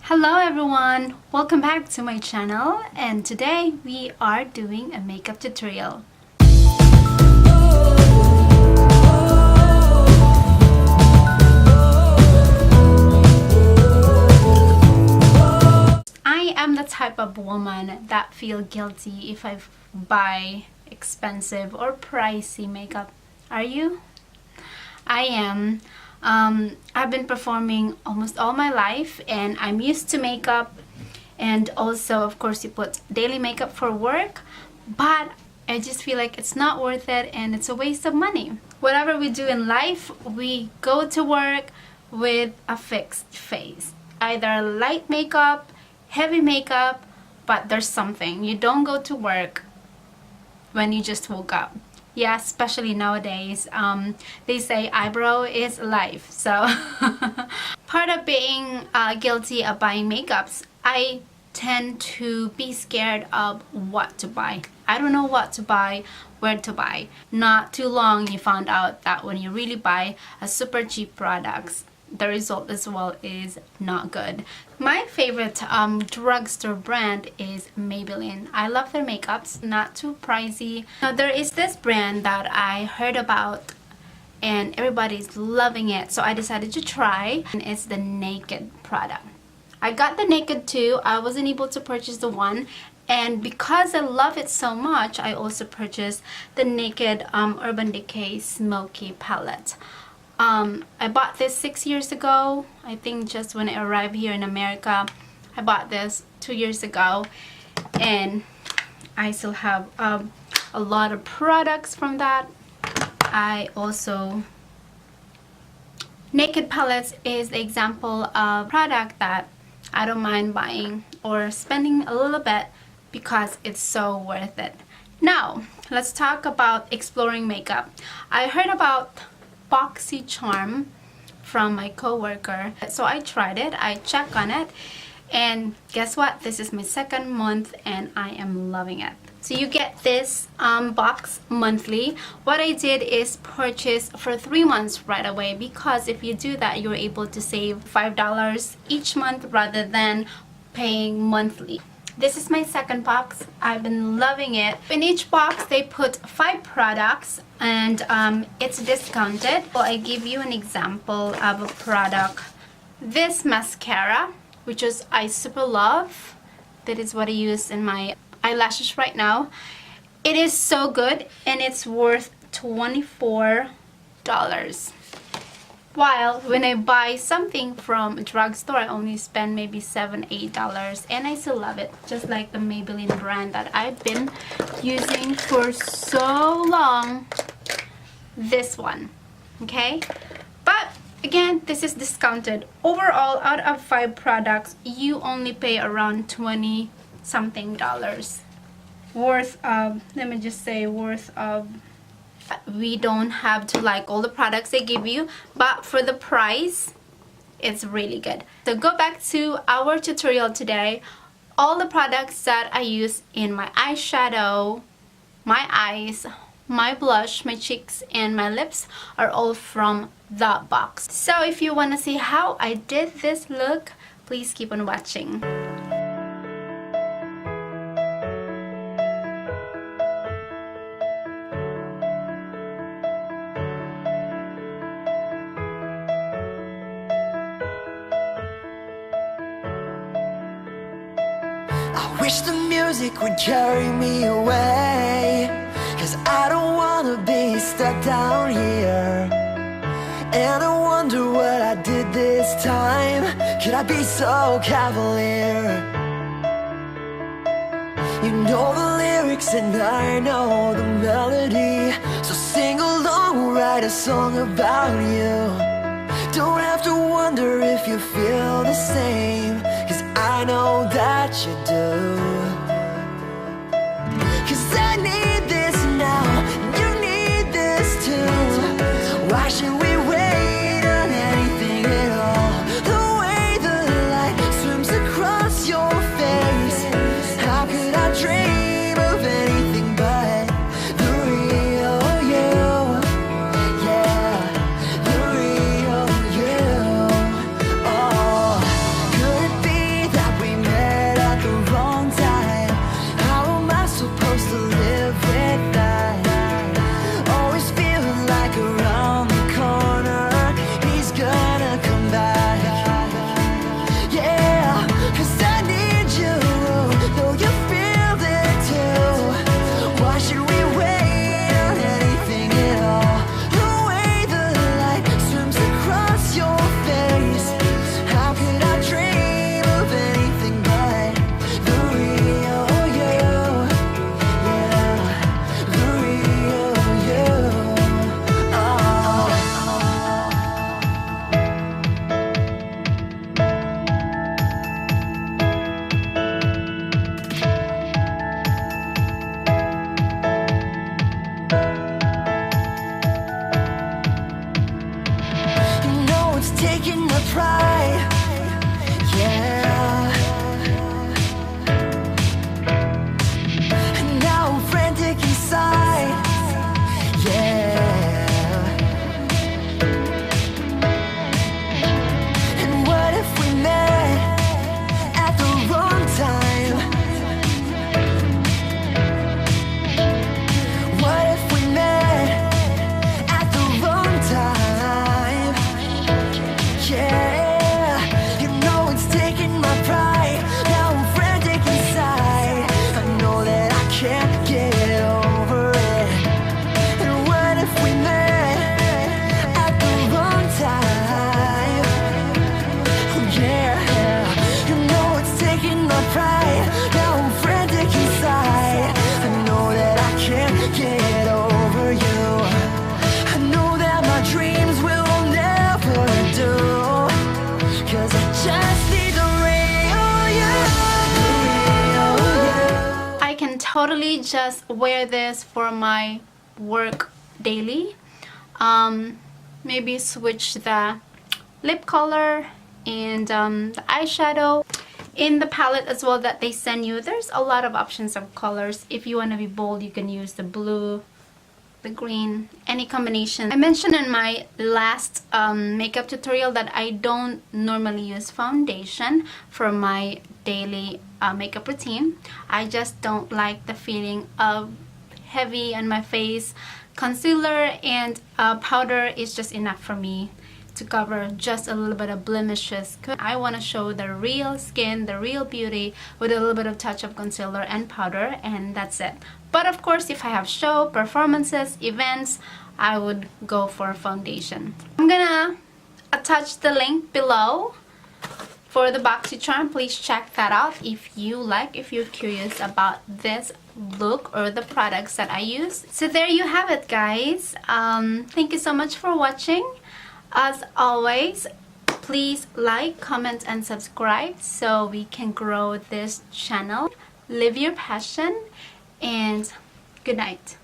Hello everyone! Welcome back to my channel, and today we are doing a makeup tutorial. I am the type of woman that feel guilty if I buy expensive or pricey makeup. Are you? I am. I've been performing almost all my life and I'm used to makeup, and also of course you put daily makeup for work, but I just feel like it's not worth it and it's a waste of money. Whatever we do in life, we go to work with a fixed face. Either light makeup, heavy makeup, but there's something. You don't go to work when you just woke up. Yeah, especially nowadays. They say eyebrow is life. So part of being guilty of buying makeups, I tend to be scared of what to buy. I don't know what to buy, where to buy. Not too long you found out that when you really buy a super cheap products, the result as well is not good. My favorite drugstore brand is Maybelline. I love their makeups, not too pricey. Now there is this brand that I heard about and everybody's loving it, so I decided to try, and it's the Naked product. I got the Naked too. I wasn't able to purchase the one, and because I love it so much, I also purchased the Naked Urban Decay Smoky Palette. I bought this 6 years ago. I think just when I arrived here in America. I bought this 2 years ago, and I still have a lot of products from that. I also, Naked palettes is the example of product that I don't mind buying or spending a little bit because it's so worth it. Now let's talk about exploring makeup. I heard about Boxycharm from my coworker, so I tried it. I checked on it, and guess what? This is my second month and I am loving it. So you get this box monthly. What I did is purchase for 3 months right away, because if you do that, you're able to save $5 each month rather than paying monthly. This is my second box. I've been loving it. In each box they put 5 products, and it's discounted. So I give you an example of a product. This mascara, which is I super love. That is what I use in my eyelashes right now. It is so good and it's worth $24. While when I buy something from a drugstore, I only spend maybe $7-8, and I still love it. Just like the Maybelline brand that I've been using for so long. This one, okay? But again, this is discounted. Overall, out of 5 products, you only pay around $20 something worth of, let me just say, worth of. We don't have to like all the products they give you, but for the price it's really good. So go back to our tutorial today. All the products that I use in my eyeshadow, my eyes, my blush, my cheeks, and my lips are all from the box. So if you want to see how I did this look, please keep on watching. I wish the music would carry me away, 'cause I don't wanna be stuck down here. And I wonder what I did this time. Could I be so cavalier? You know the lyrics and I know the melody, so sing along, we'll write a song about you. Don't have to wonder if you feel the same, 'cause I know that you do. 'Cause I need this now, you need this too. Why should we wait on anything at all? The way the light swims across your face, how could I dream of anything but the real you? Yeah, the real you. Oh, just wear this for my work daily. Maybe switch the lip color and the eyeshadow. In the palette as well that they send you, there's a lot of options of colors. If you want to be bold, you can use the blue, the green, any combination. I mentioned in my last makeup tutorial that I don't normally use foundation for my daily makeup routine. I just don't like the feeling of heavy on my face. Concealer and powder is just enough for me to cover just a little bit of blemishes. I want to show the real skin, the real beauty, with a little bit of touch of concealer and powder, and that's it. But of course, if I have show, performances, events, I would go for foundation. I'm gonna attach the link below for the Boxycharm. Please check that out if you're curious about this look or the products that I use. So there you have it, guys. Thank you so much for watching. As always, please like, comment, and subscribe so we can grow this channel. Live your passion, and good night.